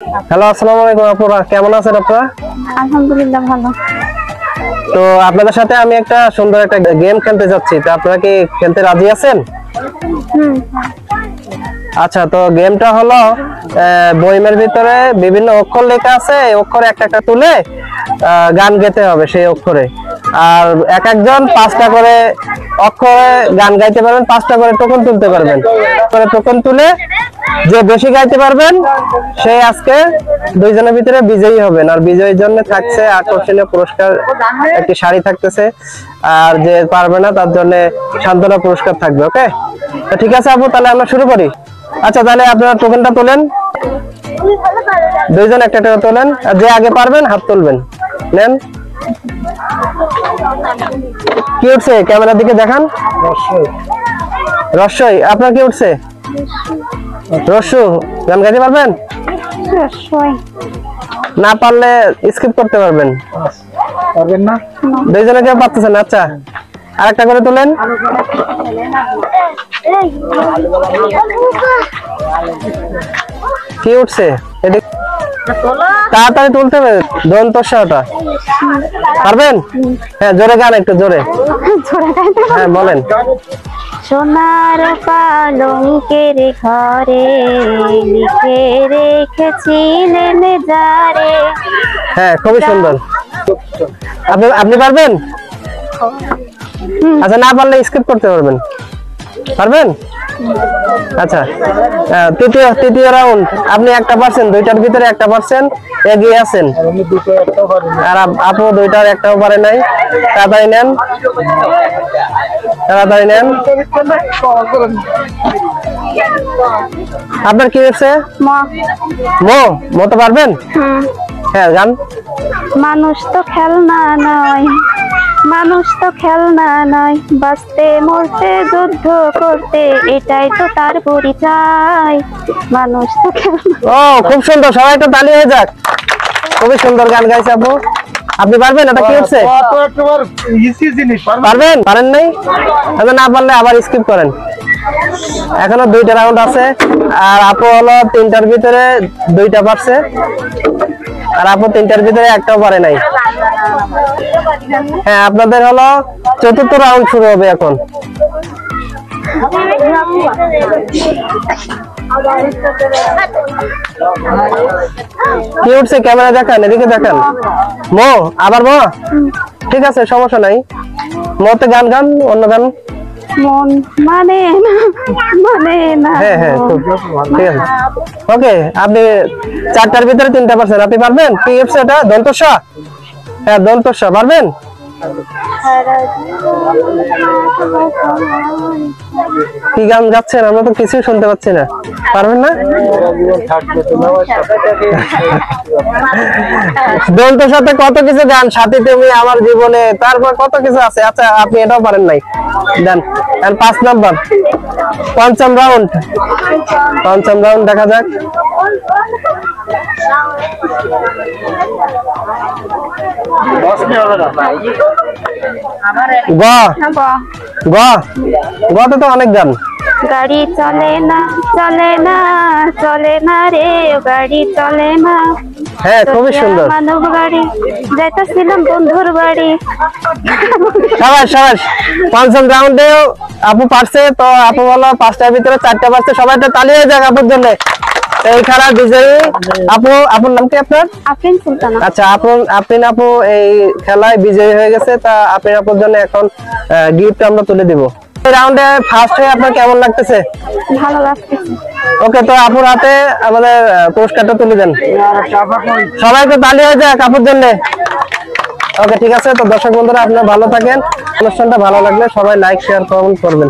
Hello, আসসালামু আলাইকুম আপুরা, কেমন আছেন আপনারা? আলহামদুলিল্লাহ ভালো। তো আপনাদের সাথে আমি একটা সুন্দর একটা গেম খেলতে যাচ্ছি, তো আপনারা কি খেলতে রাজি আছেন? আচ্ছা, তো গেমটা হলো বইমের ভিতরে বিভিন্ন অক্ষর লেখা আছে, এই অক্ষরে একটা একটা তুলে গান গেতে হবে সেই অক্ষরে। আর এক একজন 5টা করে অক্ষরে গান গাইতে পারবেন, 5টা করে টোকন তুলতে পারবেন। করে টোকন তুলে যে বেশি গাইতে পারবেন সে আজকে দুইজনের ভিতরে বিজয়ী হবেন। আর বিজয়ীর জন্য থাকছে আকর্ষণীয় পুরস্কার, একটি শাড়ি থাকতেছে। আর যে পারবে না তার জন্য সান্ত্বনা পুরস্কার থাকবে। ওকে, তো ঠিক আছে আপু, তাহলে আমরা শুরু করি। আচ্ছা, তাহলে আপনারা টোকেনটা তোলেন, দুইজন একটা একটা তোলেন, আর যে আগে পারবেন হাত তুলবেন। নেন, কি উঠছে ক্যামেরার দিকে দেখান। রস্যই, আপনার কি উঠছে? রস্যু, গান গাইতে পারবেন? না পারলে স্কিপ করতে পারবেন না? দুইজনে কেউ পারতেছেন? আচ্ছা, আরেকটা করে তোলেন। কি উঠছে? তাড়াতাড়ি তুলতে হবে, দন্তস্বটা পারবেন? হ্যাঁ, জোরে গান, একটু জোরে। হ্যাঁ বলেন। সোনার পালঙ্কের ঘরে লিখে রেখেছিলেন যারে। হ্যাঁ, খুবই সুন্দর। আপনি পারবেন? আচ্ছা, না পারলে স্কিপ করতে পারবেন। পারবেন? আচ্ছা, তৃতীয় রাউন্ড। আপনি একটা পারছেন, দুইটার ভিতরে একটা পারছেন, এগিয়ে আছেন। আর আপু দুইটার একটাও পারে নাই। তাড়াতাড়ি নেন, তাড়াতাড়ি নেন। আপনার কি হচ্ছে? মো তো পারবেন? হ্যাঁ, গান। মানুষ তো খেলনা নয়, মানুষ তো খেলনা নয়, বাঁচতে মরতে যুদ্ধ করতে এটাই তো তার পরিচয়। মানুষ তো খেলনা। ও, খুব সুন্দর, সবাই একটু তালি হয়ে যাক। খুবই সুন্দর গান গাইছে আপু। আপনি পারবেন? এটা কি হচ্ছে? পারবেন? পারেন নাই? আচ্ছা, না পারলে আবার স্কিপ করেন। এখনো 2টা রাউন্ড আছে। আর আপু হলো 3টার ভিতরে 2টা পারছে, আর আপু 3টার ভিতরে একটাও পারে নাই। হ্যাঁ, আপনাদের হলো 4র্থ রাউন্ড শুরু হবে এখন। কি উঠছে? ক্যামেরা দেখান, এদিকে দেখান। মো, আবার মো? ঠিক আছে, সমস্যা নাই। মোতে গান গান, অন্য গান। মন মানে না, মানে না। হ্যাঁ হ্যাঁ, ঠিক আছে। ওকে, আপনি 4টার ভিতরে 3টা পারছেন। আপনি পারবেন? কি উঠছে এটা? দন্তস্ব? হ্যাঁ, দন্তস্ব পারবেন? কি গান গাচ্ছেন? আমরা তো কিছুই শুনতে পাচ্ছি না। পারবেন না? দন্তের সাথে কত কিছু গান, সাথী তুমি আমার জীবনে, তারপর কত কিছু আছে। আচ্ছা, আপনি এটাও পারেন নাই। দেন 5 নাম্বার, পঞ্চম রাউন্ড। দেখা যাক। গতে তো অনেক গান। গাড়ি চলে না, চলে না, চলে না রে, গাড়ি চলে না। হ্যাঁ, খুবই সুন্দর। মানব গাড়ি, যাইতেছিলাম বন্ধুর বাড়ি। সাবাস। পঞ্চম রাউন্ডে আপু পারছে। তো আপু বলো 5টার ভিতরে 4টা পারছে। সবাই তো তালি হয়ে যাক আপুর জন্য। এই খেলার বিজয়ী আপু। আপুর নাম কি আপনার? আফরিন সুলতানা। আচ্ছা, আফরিন আপু এই খেলায় বিজয়ী হয়ে গেছে। তা আফরিন আপুর জন্য এখন গিফট আমরা তুলে দিব। এই রাউন্ডে ফার্স্ট হয়ে আপনার কেমন লাগতেছে? ভালো লাগতেছে। ওকে, তো আপুর হাতে আমাদের পুরস্কারটা তুলে দেন। সবাইকে তালি হয়ে যাক আপুর জন্য। ওকে, ঠিক আছে। তো দর্শক বন্ধুরা, আপনারা ভালো থাকেন। অনুষ্ঠানটা ভালো লাগলে সবাই লাইক, শেয়ার, কমেন্ট করবেন।